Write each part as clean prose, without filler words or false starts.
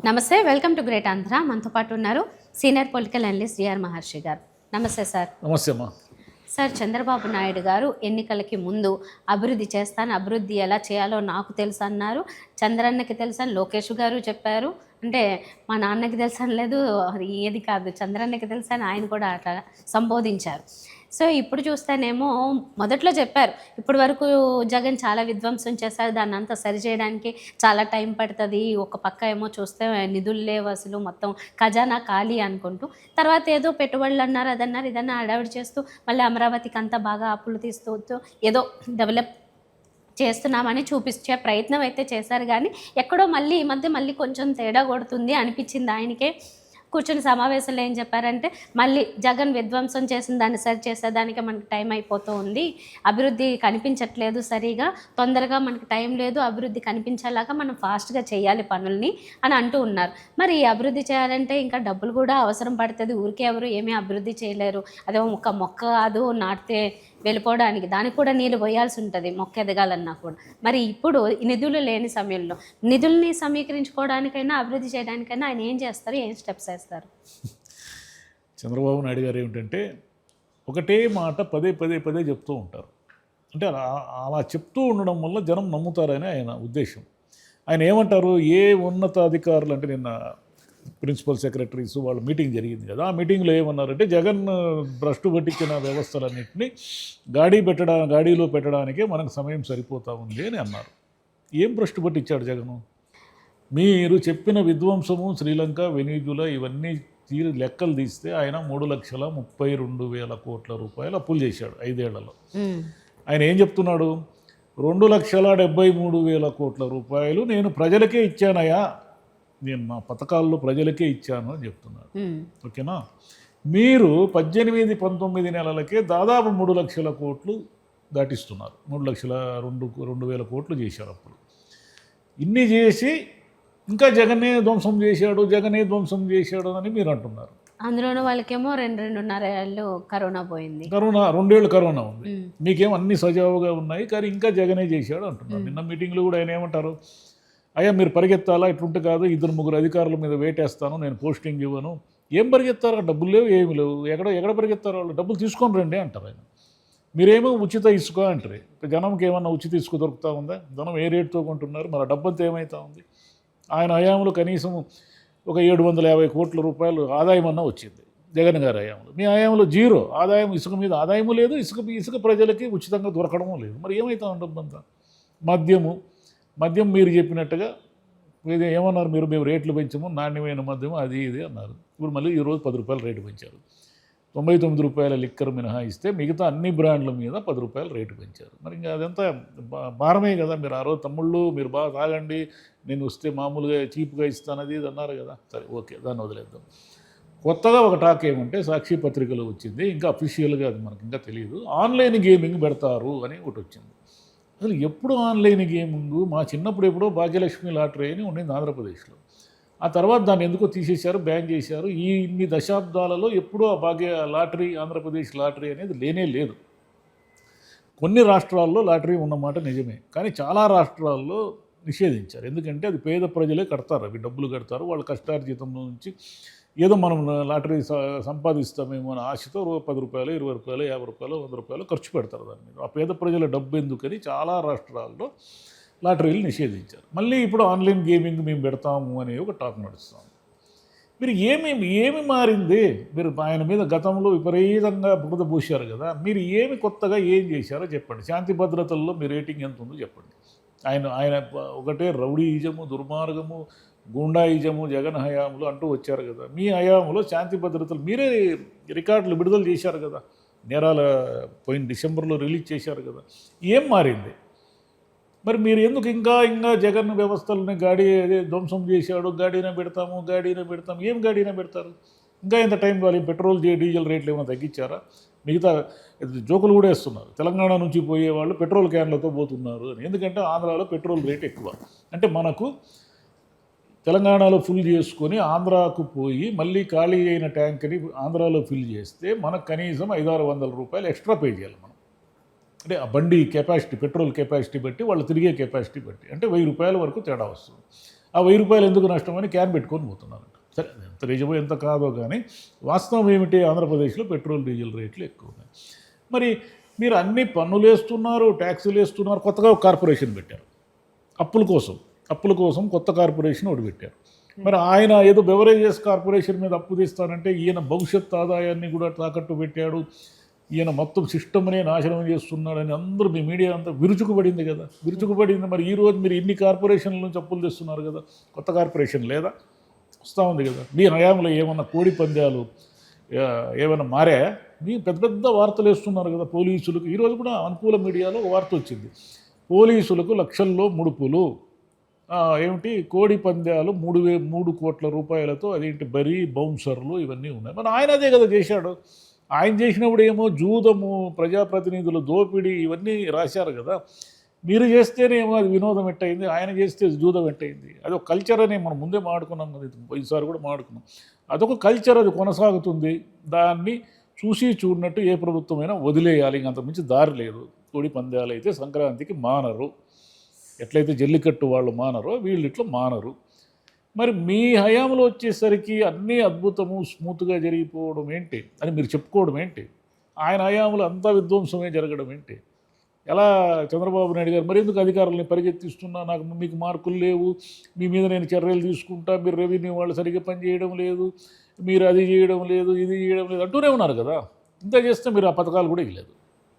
నమస్తే, welcome to great Andhra. మనతో పాటు ఉన్నారు సీనియర్ పొలిటికల్ అనలిస్ట్ జిఆర్ మహర్షి గారు. నమస్తే సార్. నమస్తే అమ్మా. సార్, చంద్రబాబు నాయుడు గారు ఎన్నికలకి ముందు అభివృద్ధి చేస్తాను, అభివృద్ధి ఎలా చేయాలో నాకు తెలుసు అన్నారు. చంద్రన్నకి తెలుసు అని లోకేష్ గారు చెప్పారు. అంటే మా నాన్నకి తెలుసు అనలేదు, అది ఏది కాదు చంద్రన్నకి తెలుసు అని ఆయన కూడా అట్లా సంబోధించారు. సో ఇప్పుడు చూస్తేనేమో మొదట్లో చెప్పారు, ఇప్పటి వరకు జగన్ చాలా విధ్వంసం చేశారు, దాన్ని అంతా సరిచేయడానికి చాలా టైం పడుతుంది. ఒక పక్క ఏమో చూస్తే నిధులు లేవు, అసలు మొత్తం ఖజానా ఖాళీ అనుకుంటూ, తర్వాత ఏదో పెట్టుబడులు అన్నారు, అదన్నారు, ఇదన్నా అడావిడి చేస్తూ మళ్ళీ అమరావతికి అంతా బాగా అప్పులు తీస్తూ ఏదో డెవలప్ చేస్తున్నామని చూపించే ప్రయత్నం అయితే చేశారు. కానీ ఎక్కడో మళ్ళీ ఈ మధ్య మళ్ళీ కొంచెం తేడా కొడుతుంది అనిపించింది ఆయనకే. కూర్చొని సమావేశంలో ఏం చెప్పారంటే, మళ్ళీ జగన్ విధ్వంసం చేసిన దాన్ని సరి చేసేదానికి మనకి టైం అయిపోతూ ఉంది, అభివృద్ధి కనిపించట్లేదు సరిగా, తొందరగా మనకి టైం లేదు, అభివృద్ధి కనిపించేలాగా మనం ఫాస్ట్గా చేయాలి పనుల్ని అని అంటూ ఉన్నారు. మరి అభివృద్ధి చేయాలంటే ఇంకా డబ్బులు కూడా అవసరం పడుతుంది, ఊరికే ఎవరు ఏమీ అభివృద్ధి చేయలేరు. అదే ఒక మొక్క కాదు నాటితే వెళ్ళిపోవడానికి, దానికి కూడా నీళ్ళు పోయాల్సి ఉంటుంది మొక్క ఎదగాలన్నా కూడా. మరి ఇప్పుడు నిధులు లేని సమయంలో నిధుల్ని సమీకరించుకోవడానికైనా అభివృద్ధి చేయడానికైనా ఆయన ఏం చేస్తారు, ఏం స్టెప్స్ వేస్తారు? చంద్రబాబు నాయుడు గారు ఏమిటంటే ఒకటే మాట పదే పదే పదే చెప్తూ ఉంటారు. అంటే అలా చెప్తూ ఉండడం వల్ల జనం నమ్ముతారని ఆయన ఉద్దేశం. ఆయన ఏమంటారు, ఏ ఉన్నతాధికారులు అంటే నిన్న ప్రిన్సిపల్ సెక్రటరీస్ వాళ్ళ మీటింగ్ జరిగింది కదా, ఆ మీటింగ్లో ఏమన్నారంటే జగన్ భ్రష్టు పట్టించిన వ్యవస్థలన్నింటినీ గాడిలో పెట్టడానికే మనకు సమయం సరిపోతూ ఉంది అని అన్నారు. ఏం భ్రష్టు పట్టించాడు జగను? మీరు చెప్పిన విధ్వంసము, శ్రీలంక, వెనిజులా ఇవన్నీ లెక్కలు తీస్తే ఆయన 3,32,000 కోట్ల రూపాయలు అప్పులు చేశాడు 5 ఏళ్లలో. ఆయన ఏం చెప్తున్నాడు, 2,73,000 కోట్ల రూపాయలు నేను ప్రజలకే ఇచ్చానయా, నేను నా పథకాల్లో ప్రజలకే ఇచ్చాను అని చెప్తున్నాడు. ఓకేనా? మీరు 18-19 నెలలకే దాదాపు 3 లక్షల కోట్లు దాటిస్తున్నారు. 3,02,000 కోట్లు చేశారు అప్పుడు. ఇన్ని చేసి ఇంకా జగనే ధ్వంసం చేశాడు అని మీరు అంటున్నారు. అందులోనూ వాళ్ళకేమో 2-2.5 ఏళ్ళు కరోనా పోయింది. 2 ఏళ్ళు కరోనా ఉంది, మీకేమో అన్ని సజావుగా ఉన్నాయి, కానీ ఇంకా జగనే చేశాడు అంటున్నారు. నిన్న మీటింగ్లో కూడా ఆయన ఏమంటారు, అయ్యా మీరు పరిగెత్తాలా, ఇట్లుంటే కాదు, 2-3 అధికారుల మీద వేటేస్తాను, నేను పోస్టింగ్ ఇవ్వను. ఏం పరిగెత్తారు, డబ్బులు లేవు, ఏమి లేవు, ఎక్కడ పరిగెత్తారు వాళ్ళు, డబ్బులు తీసుకొని రండి అంటారు ఆయన. మీరేమో ఉచిత ఇసుక అంటారు. జనంకి ఏమన్నా ఉచిత ఇసుక దొరుకుతూ ఉందా? జనం ఏ రేటుతో కొంటున్నారు, మరి డబ్బంతా ఏమవుతా ఉంది? ఆయన హయాంలో కనీసం ఒక 750 కోట్ల రూపాయలు ఆదాయం అన్నా వచ్చింది జగన్ గారి హయాంలో. మీ హయాంలో జీరో ఆదాయం, ఇసుక మీద ఆదాయము లేదు, ఇసుక ప్రజలకి ఉచితంగా దొరకడము లేదు. మరి ఏమవుతా ఉండబంతా? మద్యం మీరు చెప్పినట్టుగా ఏమన్నారు, మేము రేట్లు పెంచాము, నాణ్యమైన మద్యము అది ఇది అన్నారు. ఇప్పుడు మళ్ళీ ఈరోజు 10 రూపాయలు రేటు పెంచారు. 99 రూపాయల లిక్కర్ మినహాయిస్తే మిగతా అన్ని బ్రాండ్ల మీద 10 రూపాయలు రేటు పెంచారు. మరి ఇంకా అదంతా భారమే కదా. మీరు ఆ రోజు తమ్ముళ్ళు మీరు బాగా తాగండి, నేను వస్తే మామూలుగా చీప్గా ఇస్తాను అది ఇది అన్నారు కదా. సరే ఓకే, దాన్ని వదిలేద్దాం. కొత్తగా ఒక టాక్ ఏమంటే సాక్షి పత్రికలో వచ్చింది, ఇంకా అఫీషియల్గా అది మనకి ఇంకా తెలియదు, ఆన్లైన్ గేమింగ్ పెడతారు అని ఒకటి వచ్చింది. అసలు ఎప్పుడు ఆన్లైన్ గేమింగ్? మా చిన్నప్పుడు ఎప్పుడో భాగ్యలక్ష్మి లాటరీ అని ఉండింది ఆంధ్రప్రదేశ్లో. ఆ తర్వాత దాన్ని ఎందుకో తీసేశారు, బ్యాన్ చేశారు. ఇన్ని దశాబ్దాలలో ఎప్పుడూ ఆ లాటరీ, ఆంధ్రప్రదేశ్ లాటరీ అనేది లేనే లేదు. కొన్ని రాష్ట్రాల్లో లాటరీ ఉన్నమాట నిజమే, కానీ చాలా రాష్ట్రాల్లో నిషేధించారు. ఎందుకంటే అది పేద ప్రజలే కడతారు, అవి డబ్బులు కడతారు, వాళ్ళ కష్టార్జితం నుంచి ఏదో మనం లాటరీ సంపాదిస్తామేమో అని ఆశతో 10 రూపాయలు, 20 రూపాయలు, 50 రూపాయలు, 100 రూపాయలు ఖర్చు పెడతారు దాని మీద. ఆ పేద ప్రజల డబ్బు ఎందుకని చాలా రాష్ట్రాల్లో లాటరీలు నిషేధించారు. మళ్ళీ ఇప్పుడు ఆన్లైన్ గేమింగ్ మేము పెడతాము అనే ఒక టాక్ నడుస్తాం. మీరు ఏమి మారింది? మీరు ఆయన మీద గతంలో విపరీతంగా బురద పూశారు కదా, మీరు ఏమి కొత్తగా ఏం చేశారో చెప్పండి. శాంతి భద్రతల్లో మీ రేటింగ్ ఎంత ఉందో చెప్పండి. ఆయన ఒకటే రౌడీయిజము, దుర్మార్గము, గూండాయిజము జగన్ హయాంలో అంటూ వచ్చారు కదా. మీ హయాంలో శాంతి భద్రతలు మీరే రికార్డులు విడుదల చేశారు కదా, నేరాల పోయిన డిసెంబర్లో రిలీజ్ చేశారు కదా. ఏం మారింది? మరి మీరు ఎందుకు ఇంకా జగన్ వ్యవస్థలని ధ్వంసం చేశాడు, గాడిన పెడతాము. ఏం గాడిన పెడతారు? ఇంకా ఎంత టైం కావాలి? పెట్రోల్ డీజిల్ రేట్లు ఏమైనా తగ్గించారా? మిగతా జోకులు కూడా వేస్తున్నారు, తెలంగాణ నుంచి పోయేవాళ్ళు పెట్రోల్ క్యాన్లతో పోతున్నారు అని. ఎందుకంటే ఆంధ్రాలో పెట్రోల్ రేట్ ఎక్కువ. అంటే మనకు తెలంగాణలో ఫుల్ చేసుకొని ఆంధ్రాకు పోయి మళ్ళీ ఖాళీ అయిన ట్యాంక్ని ఆంధ్రాలో ఫిల్ చేస్తే మనకు కనీసం 500-600 రూపాయలు ఎక్స్ట్రా పే చేయాలి మనం. అంటే ఆ బండి కెపాసిటీ, పెట్రోల్ కెపాసిటీ బట్టి, వాళ్ళు తిరిగే కెపాసిటీ బట్టి, అంటే 1000 రూపాయల వరకు తేడా వస్తుంది. ఆ 1000 రూపాయలు ఎందుకు నష్టమని క్యాన్ పెట్టుకొని పోతున్నారంట. సరే ఎంత నిజమో ఎంత కాదో కానీ వాస్తవం ఏమిటి, ఆంధ్రప్రదేశ్లో పెట్రోల్ డీజిల్ రేట్లు ఎక్కువ ఉన్నాయి. మరి మీరు అన్ని పన్నులు వేస్తున్నారు, ట్యాక్సులు వేస్తున్నారు, కొత్తగా ఒక కార్పొరేషన్ పెట్టారు అప్పుల కోసం కొత్త కార్పొరేషన్ ఒకటి పెట్టారు. మరి ఆయన ఏదో బెవరేజెస్ కార్పొరేషన్ మీద అప్పు తీస్తానంటే ఈయన భవిష్యత్ ఆదాయాన్ని కూడా తాకట్టు పెట్టాడు, ఈయన మొత్తం సిస్టమ్నే నాశనం చేస్తున్నాడని అందరూ మీ మీడియా అంతా విరుచుకుపడింది కదా, విరుచుకుపడింది. మరి ఈరోజు మీరు ఇన్ని కార్పొరేషన్ల నుంచి అప్పులు తెస్తున్నారు కదా, కొత్త కార్పొరేషన్ లేదా, వస్తూ ఉంది కదా. మీ హయాంలో ఏమన్నా కోడి పందాలు ఏమైనా మారా? మీ పెద్ద పెద్ద వార్తలు వేస్తున్నారు కదా పోలీసులకు. ఈరోజు కూడా అనుకూల మీడియాలో ఒక వార్త వచ్చింది, పోలీసులకు లక్షల్లో ముడుపులు, ఏమిటి కోడి పందాలు 3 కోట్ల రూపాయలతో, అదేంటి బరీ బౌన్సర్లు ఇవన్నీ ఉన్నాయి. మరి ఆయన అదే కదా చేశాడు. ఆయన చేసినప్పుడు ఏమో జూదము, ప్రజాప్రతినిధుల దోపిడీ ఇవన్నీ రాశారు కదా. మీరు చేస్తేనేమో అది వినోదం ఎట్టయింది, ఆయన చేస్తే జూదం ఎట్టయింది. అదొక కల్చర్ అని మనం ముందే మాడుకున్నాం కదా, ఈసారి కూడా మాడుకున్నాం. అదొక కల్చర్, అది కొనసాగుతుంది. దాన్ని చూసి చూడనట్టు ఏ ప్రభుత్వమైనా వదిలేయాలి, ఇంకంతకుమించి దారి లేదు. కోడి పందాలు అయితే సంక్రాంతికి మానరు, ఎట్లయితే జల్లికట్టు వాళ్ళు మానరో వీళ్ళు ఇట్లా మానరు. మరి మీ హయాంలో వచ్చేసరికి అన్నీ అద్భుతము స్మూత్గా జరిగిపోవడం ఏంటి అని మీరు చెప్పుకోవడం ఏంటి? ఆయన హయాంలో అంతా విధ్వంసమే జరగడం ఏంటి? ఎలా చంద్రబాబు నాయుడు గారు మరి ఎందుకు అధికారులని పరిగెత్తిస్తున్నా, మీకు మార్కులు లేవు, మీ మీద నేను చర్యలు తీసుకుంటా, మీరు రెవెన్యూ వాళ్ళు సరిగ్గా పనిచేయడం లేదు, మీరు అది చేయడం లేదు, ఇది చేయడం లేదు అంటూనే ఉన్నారు కదా. ఇంత చేస్తే మీరు ఆ పథకాలు కూడా ఇవ్వలేదు.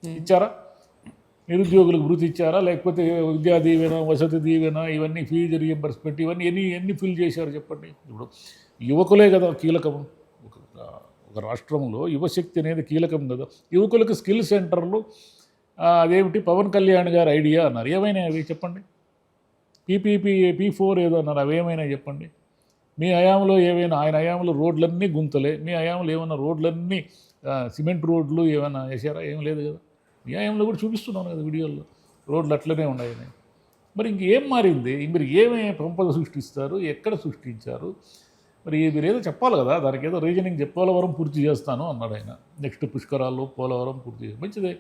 ఇచ్చారా? నిరుద్యోగులకు వృత్తి ఇచ్చారా? లేకపోతే విద్యా దీవెన, వసతి దీవెన, ఇవన్నీ ఫీజు రియంబర్స్మెంట్, ఇవన్నీ ఎన్ని ఫిల్ చేశారు చెప్పండి. ఇప్పుడు యువకులే కదా కీలకం. ఒక రాష్ట్రంలో యువశక్తి అనేది కీలకం కదా. యువకులకు స్కిల్ సెంటర్లు, అదేమిటి పవన్ కళ్యాణ్ గారు ఐడియా అన్నారు, ఏమైనా అవి చెప్పండి. P4 ఏదో అన్నారు, అవి ఏమైనా చెప్పండి. మీ హయాంలో ఏమైనా, ఆయన హయాంలో రోడ్లన్నీ గుంతలే, మీ హయాంలో ఏమైనా రోడ్లన్నీ సిమెంట్ రోడ్లు ఏమైనా వేసారా? ఏం లేదు కదా. మీ హయాంలో కూడా చూపిస్తున్నాను కదా వీడియోల్లో, రోడ్లు అట్లనే ఉన్నాయని. మరి ఇంకేం మారింది? మీరు ఏమేమి సంపద సృష్టిస్తారు, ఎక్కడ సృష్టించారు? మరి మీరు ఏదో చెప్పాలి కదా, దానికి ఏదో రీజనింగ్ పోలవరం పూర్తి చేస్తాను అన్నాడు ఆయన. నెక్స్ట్ పుష్కరాల్లో పోలవరం పూర్తి చేయాలి, మంచిదే.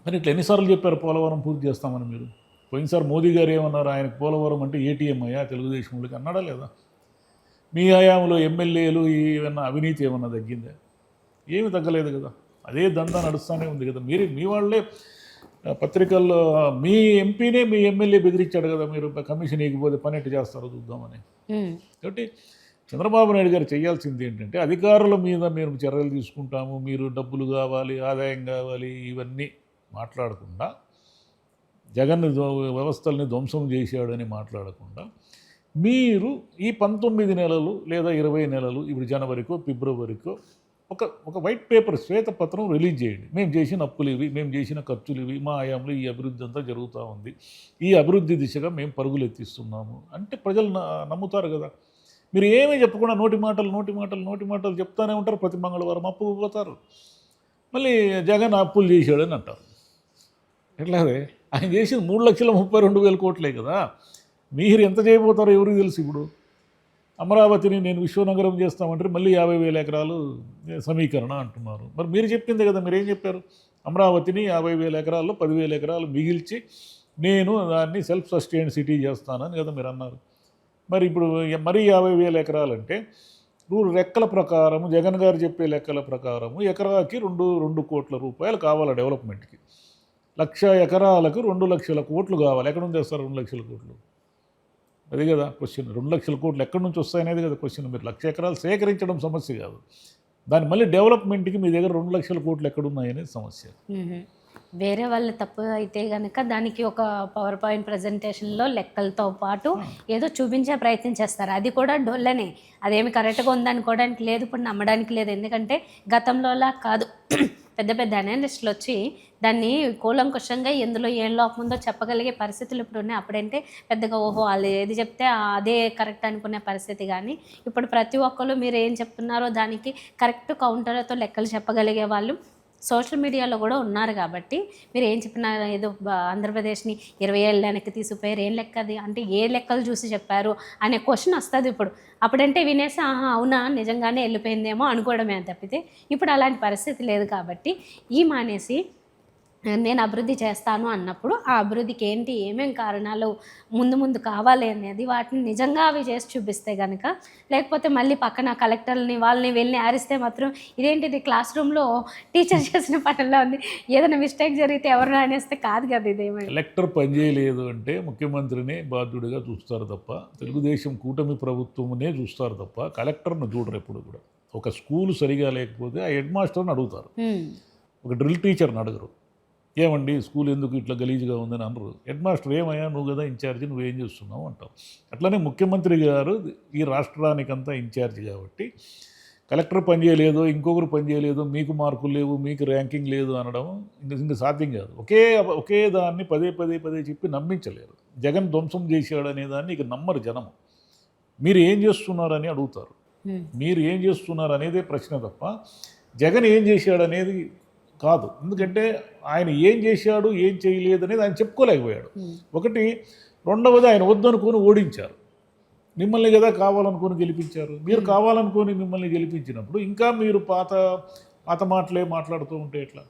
మరి ఇట్లా ఎన్నిసార్లు చెప్పారు పోలవరం పూర్తి చేస్తామని మీరు? పోయినసారి మోదీ గారు ఏమన్నారు, ఆయనకు పోలవరం అంటే ఏటీఎం అయ్యా తెలుగుదేశం వాళ్ళకి అన్నాడా లేదా? మీ హయాంలో ఎమ్మెల్యేలు ఏమన్నా అవినీతి ఏమన్నా తగ్గిందా? ఏమి తగ్గలేదు కదా, అదే దందా నడుస్తూనే ఉంది కదా. మీ వాళ్ళే పత్రికల్లో మీ ఎంపీనే మీ ఎమ్మెల్యే బెదిరించాడు కదా, మీరు కమిషన్ ఇవ్వకపోతే పని ఎట్టు చేస్తారో చూద్దామని. కాబట్టి చంద్రబాబు నాయుడు గారు చేయాల్సింది ఏంటంటే, అధికారుల మీద మేము చర్యలు తీసుకుంటాము, మీరు డబ్బులు కావాలి, ఆదాయం కావాలి, ఇవన్నీ మాట్లాడకుండా, జగన్ వ్యవస్థల్ని ధ్వంసం చేశాడని మాట్లాడకుండా, మీరు ఈ 19 నెలలు లేదా 20 నెలలు, ఇప్పుడు జనవరికో ఫిబ్రవరికో ఒక వైట్ పేపర్ శ్వేతపత్రం రిలీజ్ చేయండి. మేము చేసిన అప్పులు ఇవి, మేము చేసిన ఖర్చులు ఇవి, మా హయాంలో ఈ అభివృద్ధి అంతా జరుగుతూ ఉంది, ఈ అభివృద్ధి దిశగా మేము పరుగులు ఎత్తిస్తున్నాము అంటే ప్రజలు నమ్ముతారు కదా. మీరు ఏమీ చెప్పకుండా నోటి మాటలు చెప్తానే ఉంటారు. ప్రతి మంగళవారం అప్పు పోతారు, మళ్ళీ జగన్ అప్పులు చేశాడని అంటారు. ఎట్లాగే ఆయన చేసింది 3,32,000 కోట్లే కదా. మీరు ఎంత చేయబోతారో ఎవరికి తెలుసు. ఇప్పుడు అమరావతిని నేను విశ్వనగరం చేస్తామంటే మళ్ళీ 50,000 ఎకరాలు సమీకరణ అంటున్నారు. మరి మీరు చెప్పిందే కదా, మీరేం చెప్పారు? అమరావతిని 50,000 ఎకరాల్లో 10,000 ఎకరాలు మిగిల్చి నేను దాన్ని సెల్ఫ్ సస్టైన్డ్ సిటీ చేస్తానని కదా మీరు అన్నారు. మరి ఇప్పుడు మరీ 50,000 ఎకరాలంటే లెక్కల ప్రకారం, జగన్ గారు చెప్పే లెక్కల ప్రకారం ఎకరాకి 2 కోట్ల రూపాయలు కావాలి డెవలప్మెంట్కి. 1,00,000 ఎకరాలకు 2 లక్షల కోట్లు కావాలి. ఎక్కడ నుంచి వస్తారు 2 లక్షల కోట్లు? అది కదా క్వశ్చన్. 2 లక్షల కోట్లు ఎక్కడి నుంచి వస్తాయనేది కదా క్వశ్చన్. మీరు 1,00,000 ఎకరాలు సేకరించడం సమస్య కాదు, దాన్ని మళ్ళీ డెవలప్మెంట్కి మీ దగ్గర 2 లక్షల కోట్లు ఎక్కడున్నాయనేది సమస్య. వేరే వాళ్ళ తప్పు అయితే కనుక దానికి ఒక పవర్ పాయింట్ ప్రజెంటేషన్లో లెక్కలతో పాటు ఏదో చూపించే ప్రయత్నం చేస్తారు. అది కూడా డొల్లనే, అదేమి కరెక్ట్గా ఉందనుకోవడానికి లేదు, ఇప్పుడు నమ్మడానికి లేదు. ఎందుకంటే గతంలోలా కాదు, పెద్ద పెద్ద అనలిస్టులు వచ్చి దాన్ని కూలంకుషంగా ఎందులో ఏం లోపం ఉందో చెప్పగలిగే పరిస్థితులు ఇప్పుడు ఉన్నాయి. అప్పుడంటే పెద్దగా ఓహో వాళ్ళు ఏది చెప్తే అదే కరెక్ట్ అనుకునే పరిస్థితి. కానీ ఇప్పుడు ప్రతి ఒక్కరు మీరు ఏం చెప్తున్నారో దానికి కరెక్ట్ కౌంటర్లతో లెక్కలు చెప్పగలిగే వాళ్ళు సోషల్ మీడియాలో కూడా ఉన్నారు. కాబట్టి మీరు ఏం చెప్పినా ఏదో ఆంధ్రప్రదేశ్ని 20 ఏళ్ళ వెనక్కి తీసుకుపోయారు, ఏం లెక్క అది అంటే ఏ లెక్కలు చూసి చెప్పారు అనే క్వశ్చన్ వస్తుంది ఇప్పుడు. అప్పుడంటే వినేసి ఆహా అవునా నిజంగానే వెళ్ళిపోయిందేమో అనుకోవడమే తప్పితే ఇప్పుడు అలాంటి పరిస్థితి లేదు. కాబట్టి ఈ మానేసి నేను అభివృద్ధి చేస్తాను అన్నప్పుడు ఆ అభివృద్ధికి ఏంటి ఏమేం కారణాలు ముందు ముందు కావాలి అనేది వాటిని నిజంగా అవి చేసి చూపిస్తే కనుక, లేకపోతే మళ్ళీ పక్కన కలెక్టర్ని వాళ్ళని వెళ్ళి ఆరిస్తే మాత్రం ఇదేంటిది క్లాస్ రూమ్లో టీచర్ చేసిన పనుల్లో ఉంది, ఏదైనా మిస్టేక్ జరిగితే ఎవరిని అనేస్తే కాదు కదా ఇదేమో. కలెక్టర్ పనిచేయలేదు అంటే ముఖ్యమంత్రిని బాధ్యుడిగా చూస్తారు తప్ప, తెలుగుదేశం కూటమి ప్రభుత్వమునే చూస్తారు తప్ప కలెక్టర్ను చూడరు ఎప్పుడు కూడా. ఒక స్కూల్ సరిగా లేకపోతే ఆ హెడ్ మాస్టర్ని అడుగుతారు, ఒక డ్రిల్ టీచర్ని అడగరు. ఏమండి స్కూల్ ఎందుకు ఇట్లా గలీజ్గా ఉందని అనరు. హెడ్ మాస్టర్ ఏమయ్యా నువ్వు కదా ఇన్ఛార్జి, నువ్వేం చేస్తున్నావు అంటావు. అట్లనే ముఖ్యమంత్రి గారు ఈ రాష్ట్రానికంతా ఇన్ఛార్జి కాబట్టి కలెక్టర్ పనిచేయలేదు, ఇంకొకరు పనిచేయలేదు, మీకు మార్కులు లేవు, మీకు ర్యాంకింగ్ లేదు అనడం ఇంకా సాధ్యం కాదు. ఒకే దాన్ని పదే చెప్పి నమ్మించలేరు. జగన్ ధ్వంసం చేశాడు అనే దాన్ని ఇక నమ్మరు జనము. మీరు ఏం చేస్తున్నారని అడుగుతారు. మీరు ఏం చేస్తున్నారు అనేదే ప్రశ్న తప్ప జగన్ ఏం చేశాడు అనేది కాదు. ఎందుకంటే ఆయన ఏం చేశాడు ఏం చేయలేదు అనేది ఆయన చెప్పుకోలేకపోయాడు. ఒకటి. రెండవది ఆయన వద్దనుకొని ఓడించారు. మిమ్మల్ని కదా కావాలనుకొని గెలిపించారు. మీరు కావాలనుకొని మిమ్మల్ని గెలిపించినప్పుడు ఇంకా మీరు పాత మాటలే మాట్లాడుతూ ఉంటే ఎట్లా?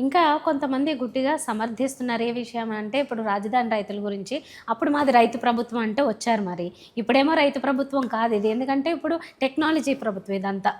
ఇంకా కొంతమంది గుడ్డిగా సమర్థిస్తున్నారు. ఏ విషయం అంటే ఇప్పుడు రాజధాని రైతుల గురించి, అప్పుడు మాది రైతు ప్రభుత్వం అంటే వచ్చారు, మరి ఇప్పుడేమో రైతు ప్రభుత్వం కాదు ఇది. ఎందుకంటే ఇప్పుడు టెక్నాలజీ ప్రభుత్వం ఇదంతా.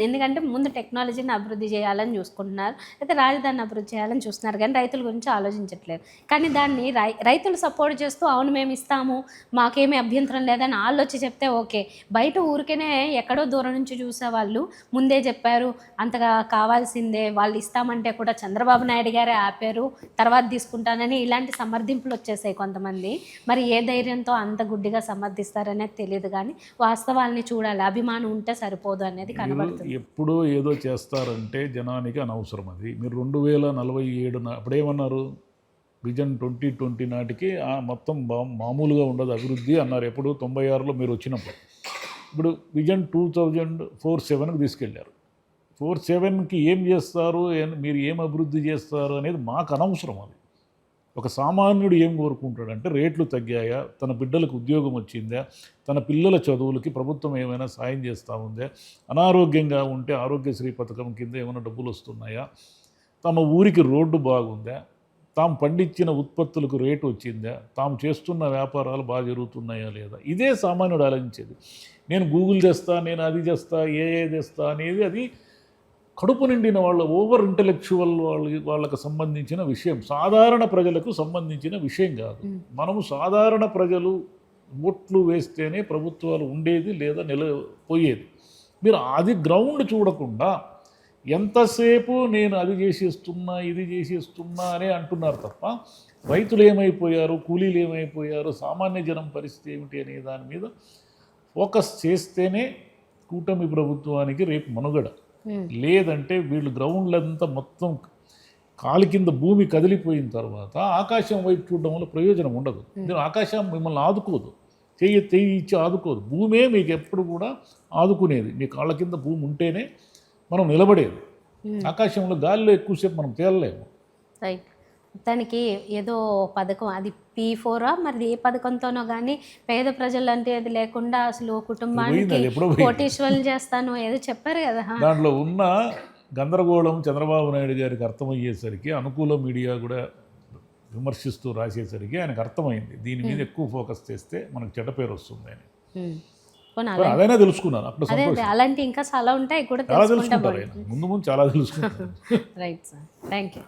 ఎందుకంటే ముందు టెక్నాలజీని అభివృద్ధి చేయాలని చూసుకుంటున్నారు, అయితే రాజధానిని అభివృద్ధి చేయాలని చూస్తున్నారు, కానీ రైతుల గురించి ఆలోచించట్లేదు. కానీ దాన్ని రైతులు సపోర్ట్ చేస్తూ అవును మేము ఇస్తాము, మాకేమీ అభ్యంతరం లేదని వాళ్ళు వచ్చి చెప్తే ఓకే. బయట ఊరికేనే ఎక్కడో దూరం నుంచి చూసేవాళ్ళు ముందే చెప్పారు అంతగా కావాల్సిందే, వాళ్ళు ఇస్తామంటే కూడా చంద్రబాబు నాయుడు గారే ఆపారు, తర్వాత తీసుకుంటానని ఇలాంటి సమర్థింపులు వచ్చేసాయి కొంతమంది. మరి ఏ ధైర్యంతో అంత గుడ్డిగా సమర్థిస్తారనేది తెలియదు, కానీ వాస్తవాల్ని చూడాలి. అభిమానం ఉంటే సరిపోదు అనేది కనబడుతుంది. ఎప్పుడో ఏదో చేస్తారంటే జనానికి అనవసరం అది. మీరు 2047 అప్పుడేమన్నారు, విజన్ 2020 నాటికి మొత్తం మామూలుగా ఉండదు అభివృద్ధి అన్నారు. ఎప్పుడు 96లో మీరు వచ్చినప్పుడు. ఇప్పుడు విజన్ 2047కి తీసుకెళ్లారు. 47కి ఏం చేస్తారు, మీరు ఏం అభివృద్ధి చేస్తారు అనేది మాకు అనవసరం. అది ఒక సామాన్యుడు ఏం కోరుకుంటాడంటే రేట్లు తగ్గాయా, తన బిడ్డలకు ఉద్యోగం వచ్చిందా, తన పిల్లల చదువులకి ప్రభుత్వం ఏమైనా సాయం చేస్తూ ఉందా, అనారోగ్యంగా ఉంటే ఆరోగ్యశ్రీ పథకం కింద ఏమైనా డబ్బులు వస్తున్నాయా, తమ ఊరికి రోడ్డు బాగుందా, తాము పండించిన ఉత్పత్తులకు రేటు వచ్చిందా, తాము చేస్తున్న వ్యాపారాలు బాగా జరుగుతున్నాయా లేదా, ఇదే సామాన్యుడు ఆలోచించేది. నేను గూగుల్ చేస్తా, నేను అది చేస్తా, ఏ చేస్తా అనేది అది కడుపు నిండిన వాళ్ళ ఓవర్ ఇంటలెక్చువల్ వాళ్ళకు సంబంధించిన విషయం, సాధారణ ప్రజలకు సంబంధించిన విషయం కాదు. మనము సాధారణ ప్రజలు ఓట్లు వేస్తేనే ప్రభుత్వాలు ఉండేది లేదా పోయేది. మీరు అది గ్రౌండ్ చూడకుండా ఎంతసేపు నేను అది చేసేస్తున్నా ఇది చేసేస్తున్నా అనే అంటున్నారు తప్ప రైతులు ఏమైపోయారు, కూలీలు ఏమైపోయారు, సామాన్య జనం పరిస్థితి ఏమిటి అనే దాని మీద ఫోకస్ చేస్తేనే కూటమి ప్రభుత్వానికి రేపు మనుగడ. లేదంటే వీళ్ళు గ్రౌండ్లంతా మొత్తం కాలి కింద భూమి కదిలిపోయిన తర్వాత ఆకాశం వైపు చూడడం వల్ల ప్రయోజనం ఉండదు. ఆకాశం మిమ్మల్ని ఆదుకోదు, చెయ్యి ఇచ్చి ఆదుకోదు. భూమే మీకు ఎప్పుడు కూడా ఆదుకునేది. మీ కాళ్ళ కింద భూమి ఉంటేనే మనం నిలబడేది. ఆకాశంలో గాలిలో ఎక్కువసేపు మనం తేలలేము. రైట్. దానికి ఏదో పథకం, అది P4 మరి ఏ పథకంతోనో కానీ పేద ప్రజలు అంటే అది లేకుండా అసలు కుటుంబానికి కోటీశ్వరులు చేస్తాను ఏదో చెప్పారు కదా. దాంట్లో ఉన్న గందరగోళం చంద్రబాబు నాయుడు గారికి అర్థమయ్యేసరికి, అనుకూల మీడియా కూడా విమర్శిస్తూ రాసేసరికి ఆయనకు అర్థమైంది దీని మీద ఎక్కువ ఫోకస్ చేస్తే మనకు చెడ్డ పేరు వస్తుంది అని. అదైనా తెలుసుకున్నాను. అప్పుడు అలాంటి ఇంకా చాలా ఉంటాయి కూడా తెలుసుకుంటారు. ముందు చాలా తెలుసుకుంటారు. Right sir, thank you.